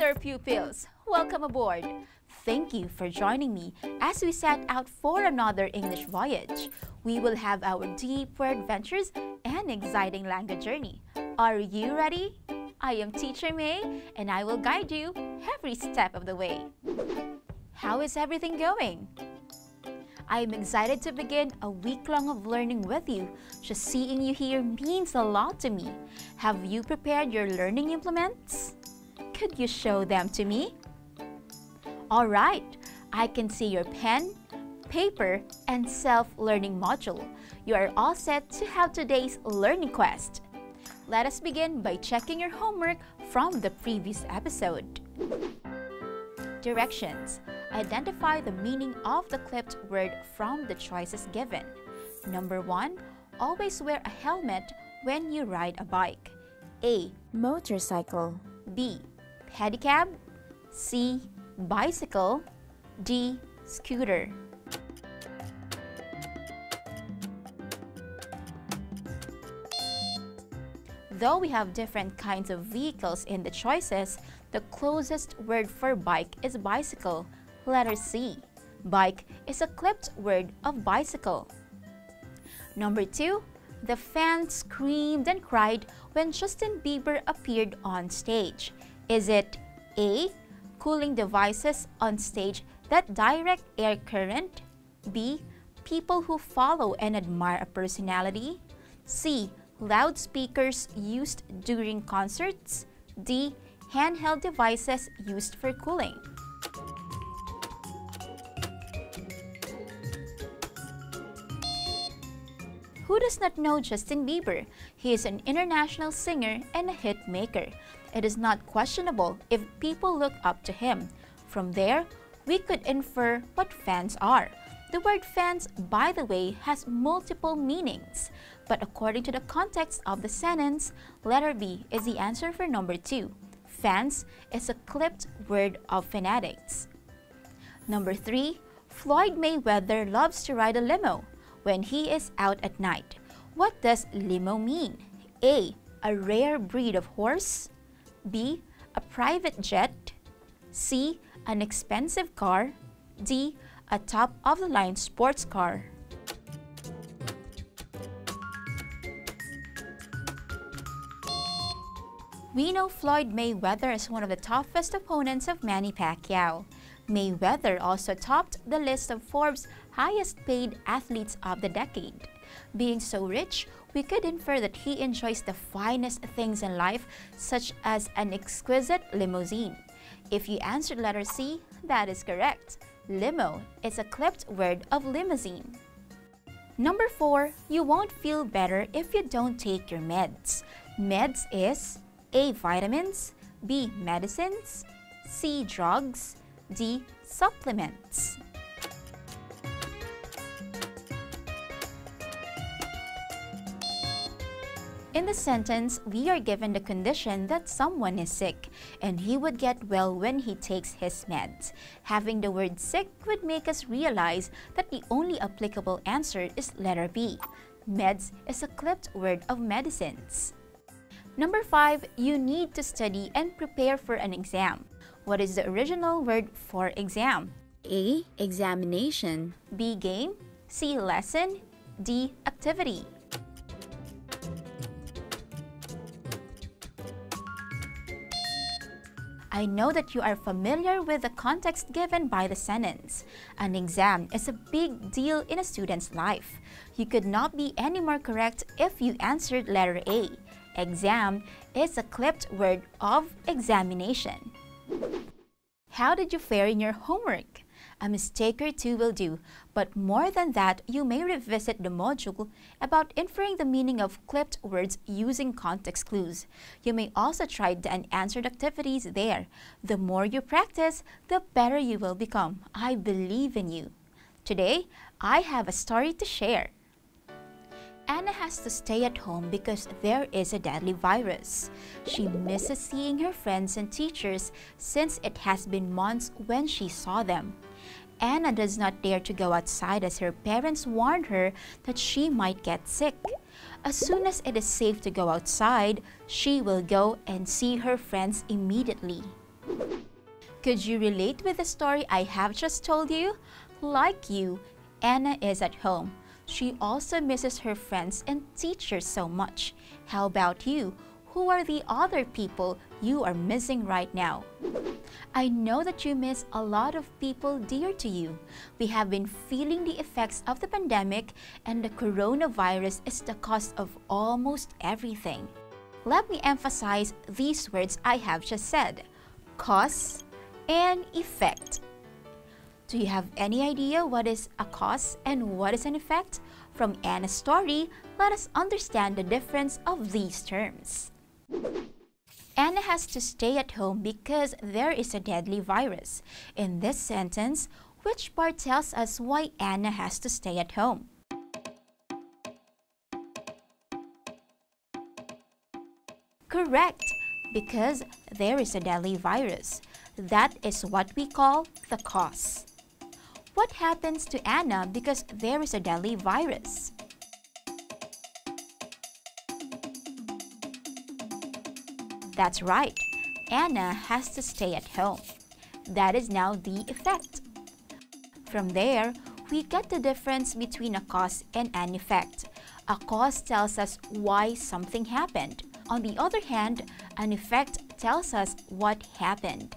Dear pupils, welcome aboard. Thank you for joining me as we set out for another English voyage. We will have our deep word adventures and exciting language journey. Are you ready? I am Teacher May and I will guide you every step of the way. How is everything going? I am excited to begin a week-long of learning with you. Just seeing you here means a lot to me. Have you prepared your learning implements? Could you show them to me? Alright, I can see your pen, paper, and self-learning module. You are all set to have today's learning quest. Let us begin by checking your homework from the previous episode. Directions. Identify the meaning of the clipped word from the choices given. Number 1. Always wear a helmet when you ride a bike. A. Motorcycle. B. Pedicab. C. Bicycle. D. Scooter. Though we have different kinds of vehicles in the choices, the closest word for bike is bicycle. Letter C. Bike is a clipped word of bicycle. Number 2. The fans screamed and cried when Justin Bieber appeared on stage. Is it A. Cooling devices on stage that direct air current? B. People who follow and admire a personality? C. Loudspeakers used during concerts? D. Handheld devices used for cooling? Who does not know Justin Bieber? He is an international singer and a hit maker. It is not questionable if people look up to him. From there, we could infer what fans are. The word fans, by the way, has multiple meanings. But according to the context of the sentence, letter B is the answer for number 2. Fans is a clipped word of fanatics. Number 3. Floyd Mayweather loves to ride a limo when he is out at night. What does limo mean? A. A rare breed of horse. B. A private jet. C. An expensive car. D. A top-of-the-line sports car. We know Floyd Mayweather is one of the toughest opponents of Manny Pacquiao. Mayweather also topped the list of Forbes' highest-paid athletes of the decade. Being so rich, we could infer that he enjoys the finest things in life, such as an exquisite limousine. If you answered letter C, that is correct. Limo is a clipped word of limousine. Number 4. You won't feel better if you don't take your meds. Meds is A. Vitamins. B. Medicines. C. Drugs. D. Supplements. In the sentence, we are given the condition that someone is sick, and he would get well when he takes his meds. Having the word sick would make us realize that the only applicable answer is letter B. Meds is a clipped word of medicines. Number 5. You need to study and prepare for an exam. What is the original word for exam? A. Examination. B. Game. C. Lesson. D. Activity. I know that you are familiar with the context given by the sentence. An exam is a big deal in a student's life. You could not be any more correct if you answered letter A. Exam is a clipped word of examination. How did you fare in your homework? A mistake or two will do, but more than that, you may revisit the module about inferring the meaning of clipped words using context clues. You may also try the unanswered activities there. The more you practice, the better you will become. I believe in you. Today, I have a story to share. Anna has to stay at home because there is a deadly virus. She misses seeing her friends and teachers since it has been months when she saw them. Anna does not dare to go outside as her parents warned her that she might get sick. As soon as it is safe to go outside, she will go and see her friends immediately. Could you relate with the story I have just told you? Like you, Anna is at home. She also misses her friends and teachers so much. How about you? Who are the other people you are missing right now? I know that you miss a lot of people dear to you. We have been feeling the effects of the pandemic, and the coronavirus is the cause of almost everything. Let me emphasize these words I have just said: cause and effect. Do you have any idea what is a cause and what is an effect? From Anna's story, let us understand the difference of these terms. Anna has to stay at home because there is a deadly virus. In this sentence, which part tells us why Anna has to stay at home? Correct, because there is a deadly virus. That is what we call the cause. What happens to Anna because there is a deadly virus? That's right, Anna has to stay at home. That is now the effect. From there, we get the difference between a cause and an effect. A cause tells us why something happened. On the other hand, an effect tells us what happened.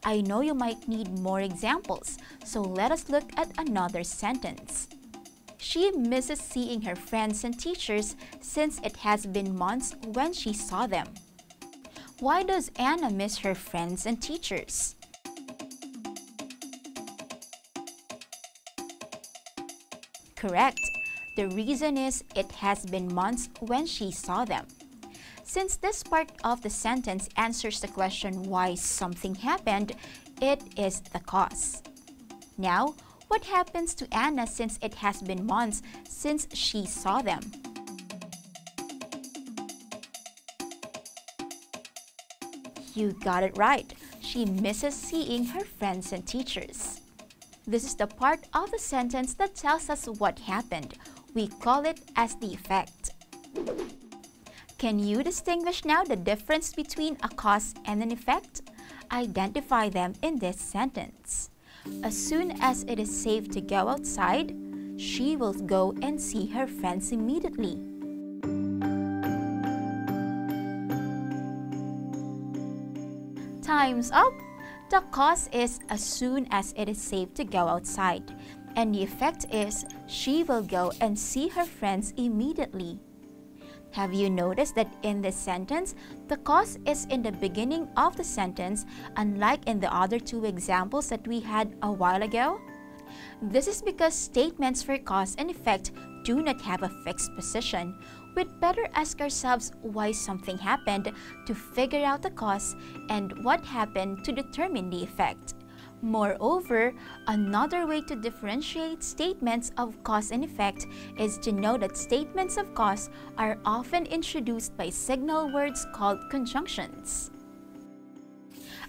I know you might need more examples, so let us look at another sentence. She misses seeing her friends and teachers since it has been months when she saw them. Why does Anna miss her friends and teachers? Correct. The reason is it has been months when she saw them. Since this part of the sentence answers the question why something happened, it is the cause. Now, what happens to Anna since it has been months since she saw them? You got it right. She misses seeing her friends and teachers. This is the part of the sentence that tells us what happened. We call it as the effect. Can you distinguish now the difference between a cause and an effect? Identify them in this sentence. As soon as it is safe to go outside, she will go and see her friends immediately. Time's up! The cause is as soon as it is safe to go outside, and the effect is she will go and see her friends immediately. Have you noticed that in this sentence, the cause is in the beginning of the sentence, unlike in the other two examples that we had a while ago? This is because statements for cause and effect do not have a fixed position. We'd better ask ourselves why something happened to figure out the cause and what happened to determine the effect. Moreover, another way to differentiate statements of cause and effect is to know that statements of cause are often introduced by signal words called conjunctions.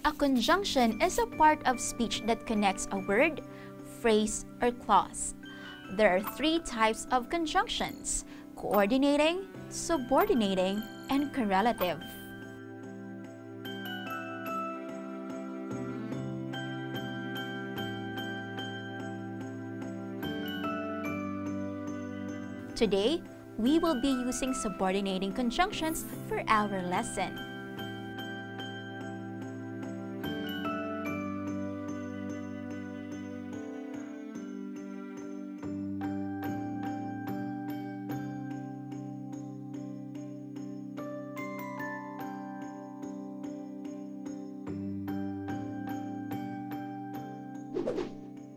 A conjunction is a part of speech that connects a word, phrase, or clause. There are three types of conjunctions: coordinating, subordinating, and correlative. Today, we will be using subordinating conjunctions for our lesson.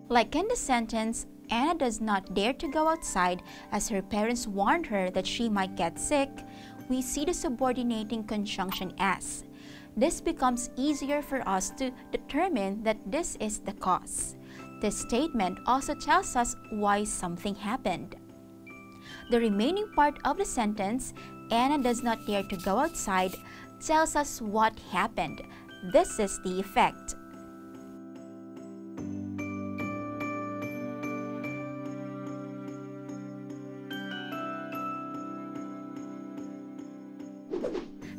Like in the sentence, Anna does not dare to go outside as her parents warned her that she might get sick, we see the subordinating conjunction as. This becomes easier for us to determine that this is the cause. This statement also tells us why something happened. The remaining part of the sentence, Anna does not dare to go outside, tells us what happened. This is the effect.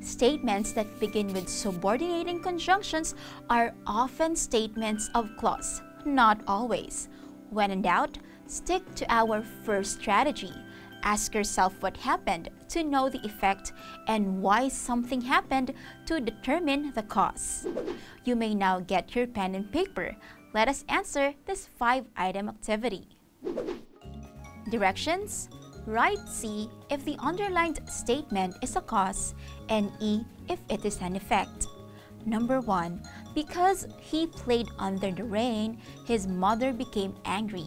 Statements that begin with subordinating conjunctions are often statements of clause, not always. When in doubt, stick to our first strategy. Ask yourself what happened to know the effect and why something happened to determine the cause. You may now get your pen and paper. Let us answer this 5-item activity. Directions: write C if the underlined statement is a cause and E if it is an effect. Number 1. Because he played under the rain, his mother became angry.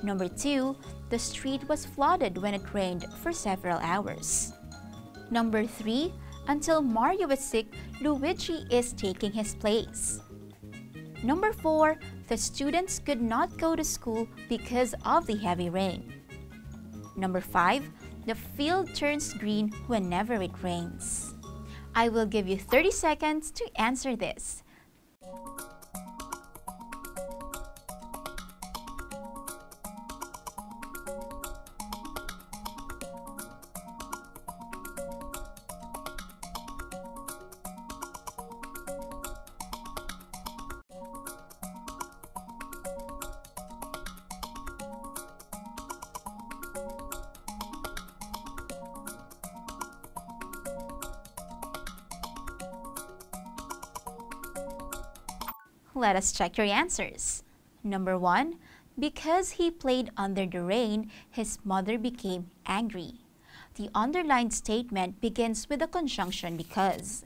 Number 2. The street was flooded when it rained for several hours. Number 3. Until Mario is sick, Luigi is taking his place. Number 4. The students could not go to school because of the heavy rain. Number 5. The field turns green whenever it rains. I will give you 30 seconds to answer this. Let us check your answers. Number 1. Because he played under the rain, his mother became angry. The underlined statement begins with the conjunction because.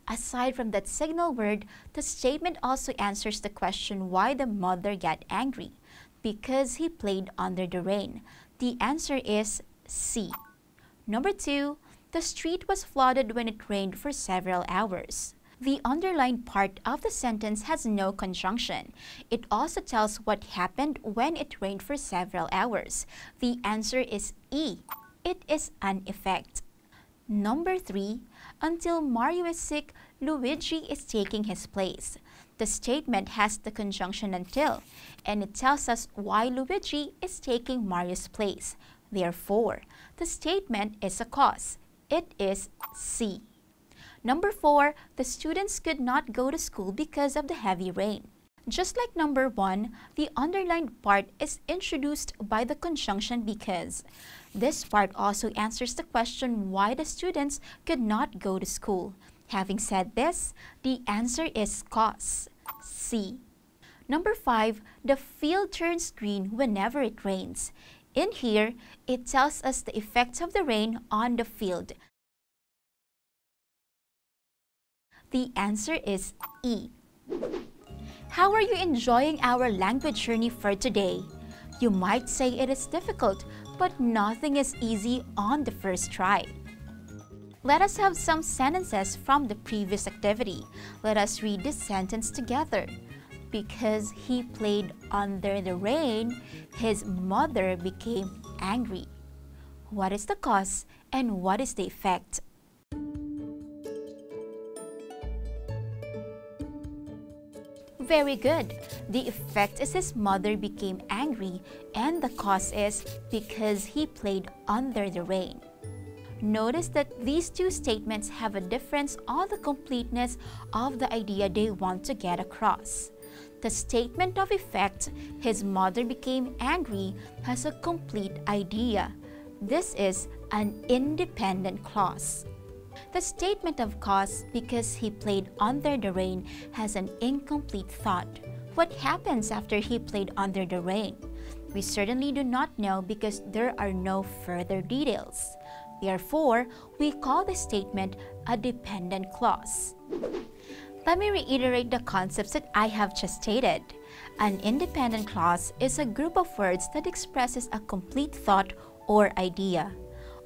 Aside from that signal word, the statement also answers the question why the mother got angry. Because he played under the rain. The answer is C. Number 2. The street was flooded when it rained for several hours. The underlined part of the sentence has no conjunction. It also tells what happened when it rained for several hours. The answer is E. It is an effect. Number 3. Until Mario is sick, Luigi is taking his place. The statement has the conjunction until, and it tells us why Luigi is taking Mario's place. Therefore, the statement is a cause. It is C. Number 4, the students could not go to school because of the heavy rain. Just like number 1, the underlined part is introduced by the conjunction because. This part also answers the question why the students could not go to school. Having said this, the answer is cause, C. Number 5, the field turns green whenever it rains. In here, it tells us the effects of the rain on the field. The answer is E. How are you enjoying our language journey for today? You might say it is difficult, but nothing is easy on the first try. Let us have some sentences from the previous activity. Let us read this sentence together. Because he played under the rain, his mother became angry. What is the cause and what is the effect? Very good. The effect is his mother became angry, and the cause is because he played under the rain. Notice that these two statements have a difference on the completeness of the idea they want to get across. The statement of effect, his mother became angry, has a complete idea. This is an independent clause. The statement of cause, because he played under the rain, has an incomplete thought. What happens after he played under the rain? We certainly do not know because there are no further details. Therefore, we call the statement a dependent clause. Let me reiterate the concepts that I have just stated. An independent clause is a group of words that expresses a complete thought or idea.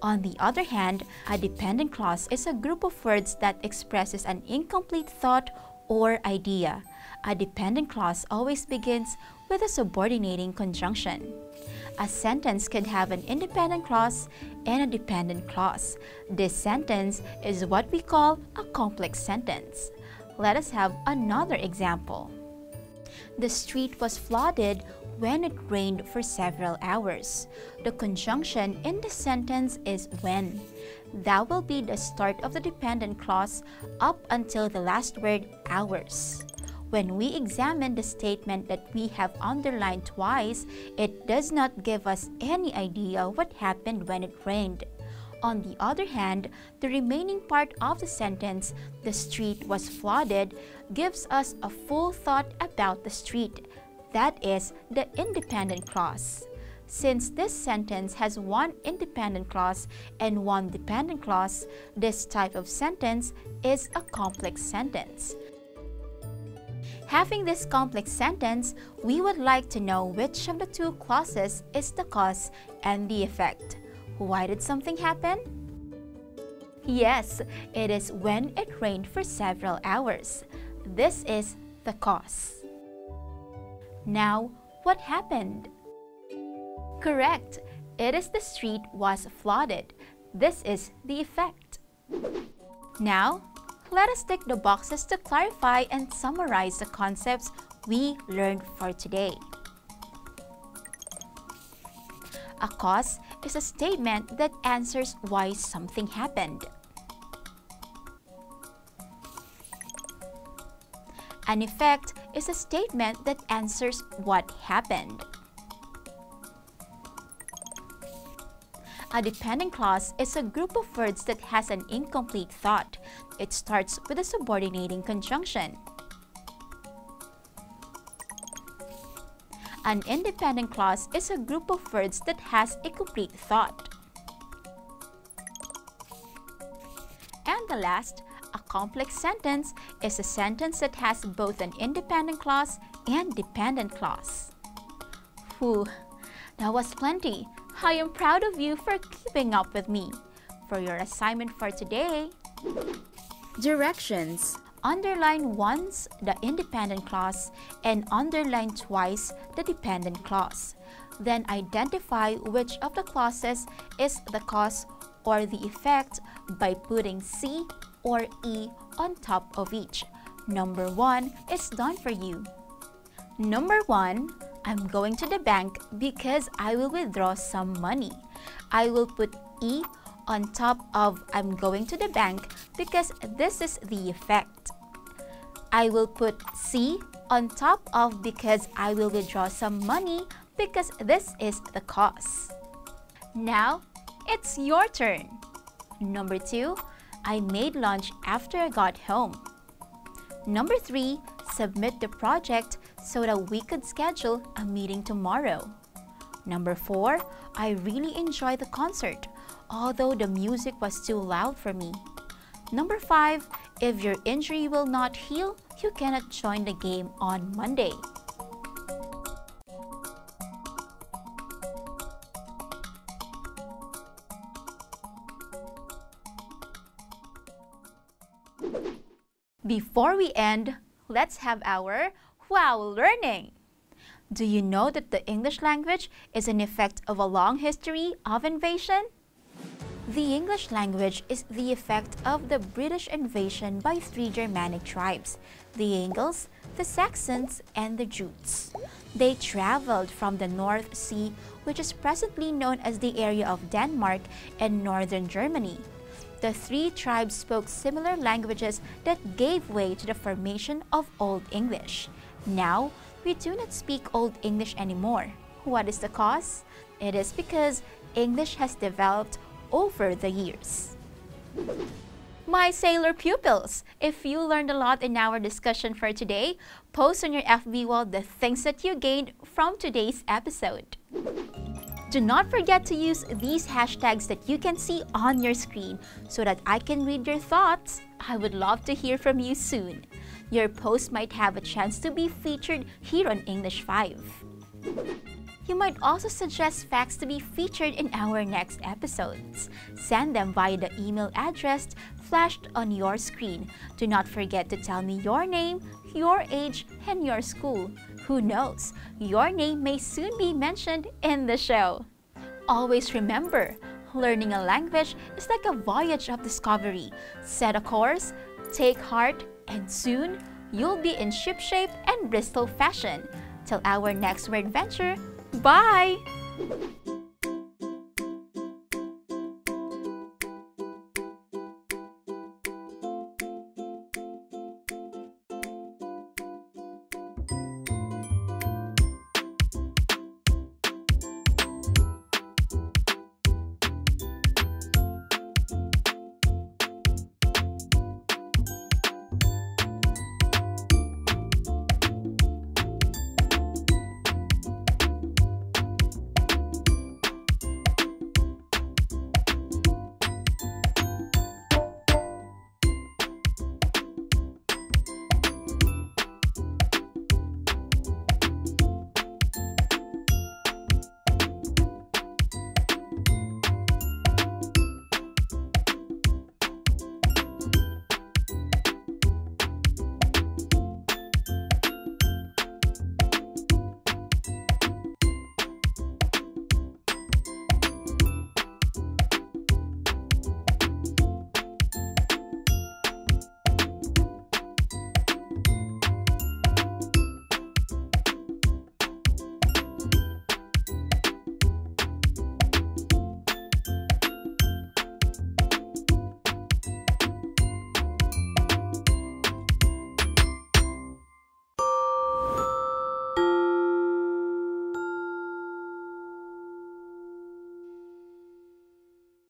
On the other hand, a dependent clause is a group of words that expresses an incomplete thought or idea. A dependent clause always begins with a subordinating conjunction. A sentence could have an independent clause and a dependent clause. This sentence is what we call a complex sentence. Let us have another example. The street was flooded when it rained for several hours. The conjunction in the sentence is when. That will be the start of the dependent clause up until the last word, ours. When we examine the statement that we have underlined twice, it does not give us any idea what happened when it rained. On the other hand, the remaining part of the sentence, the street was flooded, gives us a full thought about the street. That is the independent clause. Since this sentence has one independent clause and one dependent clause, this type of sentence is a complex sentence. Having this complex sentence, we would like to know which of the two clauses is the cause and the effect. Why did something happen? Yes, it is when it rained for several hours. This is the cause. Now, what happened? Correct. It is the street was flooded. This is the effect. Now, let us tick the boxes to clarify and summarize the concepts we learned for today. A cause is a statement that answers why something happened. An effect is a statement that answers what happened. A dependent clause is a group of words that has an incomplete thought. It starts with a subordinating conjunction. An independent clause is a group of words that has a complete thought. And the last, a complex sentence, is a sentence that has both an independent clause and dependent clause. Whew, that was plenty. I am proud of you for keeping up with me. For your assignment for today, Directions. underline once the independent clause and underline twice the dependent clause. Then identify which of the clauses is the cause or the effect by putting C or E on top of each. Number 1 is done for you. Number 1, I'm going to the bank because I will withdraw some money. I will put E on top of I'm going to the bank because this is the effect. I will put C on top of because I will withdraw some money because this is the cause. Now, it's your turn. Number 2, I made lunch after I got home. Number 3, submit the project so that we could schedule a meeting tomorrow. Number 4, I really enjoyed the concert, although the music was too loud for me. Number 5, if your injury will not heal, you cannot join the game on Monday. Before we end, let's have our wow learning. Do you know that the English language is an effect of a long history of invasion? The English language is the effect of the British invasion by 3 Germanic tribes, the Angles, the Saxons, and the Jutes. They traveled from the North Sea, which is presently known as the area of Denmark and northern Germany. The 3 tribes spoke similar languages that gave way to the formation of Old English. Now, we do not speak Old English anymore. What is the cause? It is because English has developed over the years. My sailor pupils, if you learned a lot in our discussion for today, post on your FB wall the things that you gained from today's episode. Do not forget to use these hashtags that you can see on your screen so that I can read your thoughts. I would love to hear from you soon. Your post might have a chance to be featured here on English 5. You might also suggest facts to be featured in our next episodes. Send them via the email address flashed on your screen. Do not forget to tell me your name, your age, and your school. Who knows, your name may soon be mentioned in the show. Always remember, learning a language is like a voyage of discovery. Set a course, take heart, and soon you'll be in shipshape and Bristol fashion. Till our next word venture, bye!